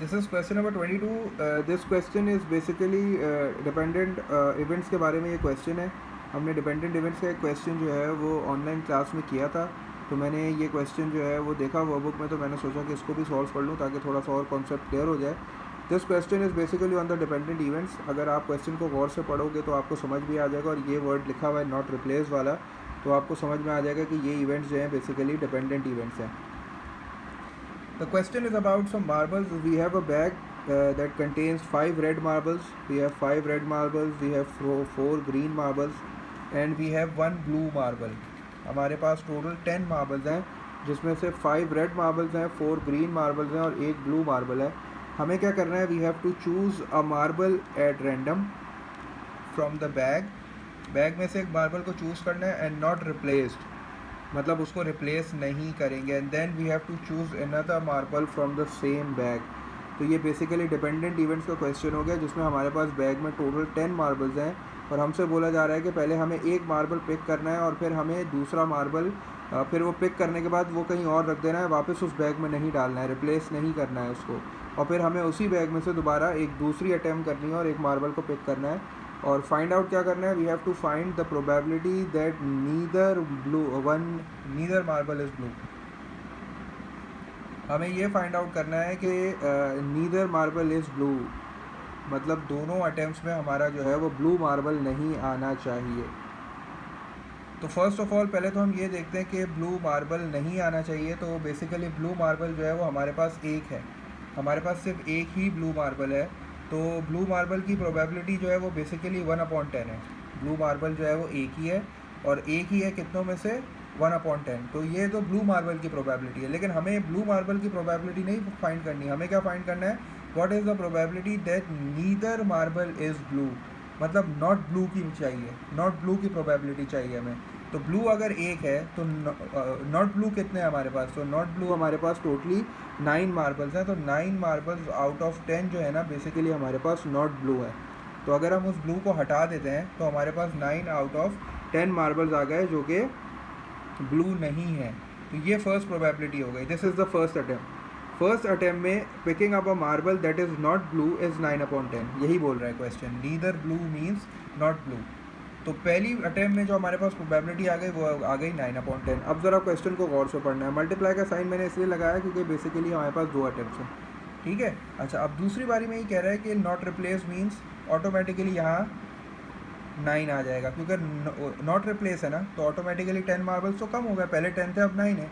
This is question number 22. This question is basically dependent events के बारे में ये क्वेश्चन है. हमने डिपेंडेंट इवेंट्स का एक क्वेश्चन जो है वो ऑनलाइन क्लास में किया था, तो मैंने ये क्वेश्चन जो है वो देखा वो बुक में, तो मैंने सोचा कि इसको भी सॉल्व कर लूँ ताकि थोड़ा सा और कॉन्सेप्ट क्लियर हो जाए. This question is basically on the dependent events. अगर आप क्वेश्चन को गौर से पढ़ोगे तो आपको समझ भी आ जाएगा, और ये वर्ड लिखा हुआ है नॉट रिप्लेस वाला, तो आपको समझ में आ जाएगा कि ये इवेंट्स जो हैं बेसिकली डिपेंडेंट इवेंट्स हैं. The question is about some marbles. We have a bag that contains 5 red marbles. We have 5 red marbles. We have 4 green marbles, and we have 1 blue marble. हमारे पास total 10 marbles हैं, जिसमें से 5 red marbles हैं, 4 green marbles हैं और 1 blue marble है. हमें क्या करना है? We have to choose a marble at random from the bag. Bag में से एक मार्बल को चूज़ करना है, एंड नॉट रिप्लेस्ड, मतलब उसको रिप्लेस नहीं करेंगे. And then we have to choose another marble from the same bag. तो ये बेसिकली डिपेंडेंट इवेंट्स का क्वेश्चन हो गया, जिसमें हमारे पास बैग में टोटल 10 मार्बल्स हैं, और हमसे बोला जा रहा है कि पहले हमें एक मार्बल पिक करना है, और फिर हमें दूसरा मार्बल फिर वो पिक करने के बाद वो कहीं और रख देना है, वापस उस बैग में नहीं डालना है, रिप्लेस नहीं करना है उसको, और फिर हमें उसी बैग में से दोबारा एक दूसरी अटैम्प्ट करनी है और एक मार्बल को पिक करना है. और फाइंड आउट क्या करना है? We have to find the probability that neither marble is blue. हमें ये फाइंड आउट करना है कि नीदर मार्बल इज़ ब्लू, मतलब दोनों अटैम्प्ट्स में हमारा जो है वो ब्लू मार्बल नहीं आना चाहिए. तो फर्स्ट ऑफ ऑल पहले तो हम ये देखते हैं कि ब्लू मार्बल नहीं आना चाहिए. तो बेसिकली ब्लू मार्बल जो है वो हमारे पास एक है, हमारे पास सिर्फ एक ही ब्लू मार्बल है. तो ब्लू मार्बल की प्रोबेबिलिटी जो है वो बेसिकली 1/10 है. ब्लू मार्बल जो है वो एक ही है, और एक ही है कितनों में से? 1/10. तो ये तो ब्लू मार्बल की प्रोबेबिलिटी है. लेकिन हमें ब्लू मार्बल की प्रोबेबिलिटी नहीं फाइंड करनी, हमें क्या फाइंड करना है? What is the probability that neither marble is blue, मतलब नॉट ब्लू की चाहिए, नॉट ब्लू की प्रोबेबिलिटी चाहिए हमें. तो ब्लू अगर एक है तो नॉट ब्लू कितने हैं हमारे पास? तो नॉट ब्लू हमारे पास टोटली 9 मार्बल्स हैं. तो 9 मार्बल्स आउट ऑफ 10 जो है ना बेसिकली हमारे पास नॉट ब्लू है. तो अगर हम उस ब्लू को हटा देते हैं तो हमारे पास 9 आउट ऑफ 10 मार्बल्स आ गए जो कि ब्लू नहीं है. तो ये फर्स्ट प्रोबेबिलिटी हो गई. This is the first attempt. First attempt में picking up a marble that is not blue is 9/10. यही बोल रहा है question, neither blue means not blue. तो पहली अटैम्प्ट में जो हमारे पास प्रोबेबिलिटी आ गई वो आ गई 9/10. अब ज़रा क्वेश्चन को गौर से पढ़ना है. मल्टीप्लाई का साइन मैंने इसलिए लगाया क्योंकि बेसिकली हमारे पास 2 अटैम्प्ट्स हैं. ठीक है. अच्छा, अब दूसरी बारी में ये कह रहा है कि नॉट रिप्लेस मीन्स ऑटोमेटिकली यहाँ 9 आ जाएगा, क्योंकि नॉट रिप्लेस है ना, तो ऑटोमेटिकली 10 मार्बल्स तो कम हो गए, पहले 10 थे अब 9 है.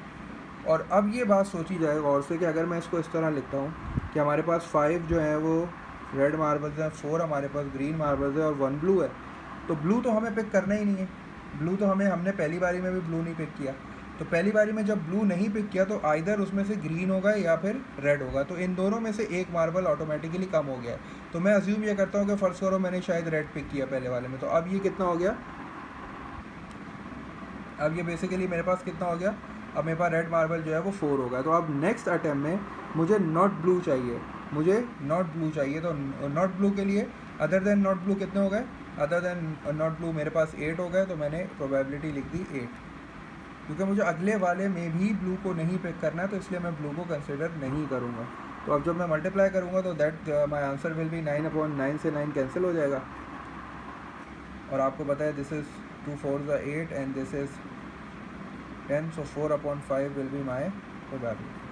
और अब ये बात सोची जाए गौर से कि अगर मैं इसको इस तरह लिखता हूँ कि हमारे पास 5 जो है वो रेड मार्बल्स हैं, 4 हमारे पास ग्रीन मार्बल्स है और 1 ब्लू है. तो ब्लू तो हमें पिक करना ही नहीं है. ब्लू तो हमने पहली बारी में भी ब्लू नहीं पिक किया. तो पहली बारी में जब ब्लू नहीं पिक किया तो आइदर उसमें से ग्रीन होगा या फिर रेड होगा. तो इन दोनों में से एक मार्बल ऑटोमेटिकली कम हो गया है. तो मैं अज्यूम ये करता हूँ कि फ़र्ज़ करो मैंने शायद रेड पिक किया पहले वाले में. तो अब ये कितना हो गया? अब ये बेसिकली मेरे पास कितना हो गया? अब मेरे पास रेड मार्बल जो है वो 4 हो गया. तो अब नेक्स्ट अटैम्प्ट में मुझे नॉट ब्लू चाहिए, मुझे नॉट ब्लू चाहिए. तो नॉट ब्लू के लिए अदर देन नॉट ब्लू कितने हो गए? अदर देन नॉट ब्लू मेरे पास 8 हो गए. तो मैंने प्रोबेबिलिटी लिख दी 8, क्योंकि मुझे अगले वाले में भी ब्लू को नहीं पिक करना है, तो इसलिए मैं ब्लू को कंसिडर नहीं करूँगा. तो अब जब मैं मल्टीप्लाई करूँगा तो that my answer will be 9/9 से 9 कैंसिल हो जाएगा. और आपको पता है this is 2 4s are 8 and this is 10, so 4/5 will be my probability.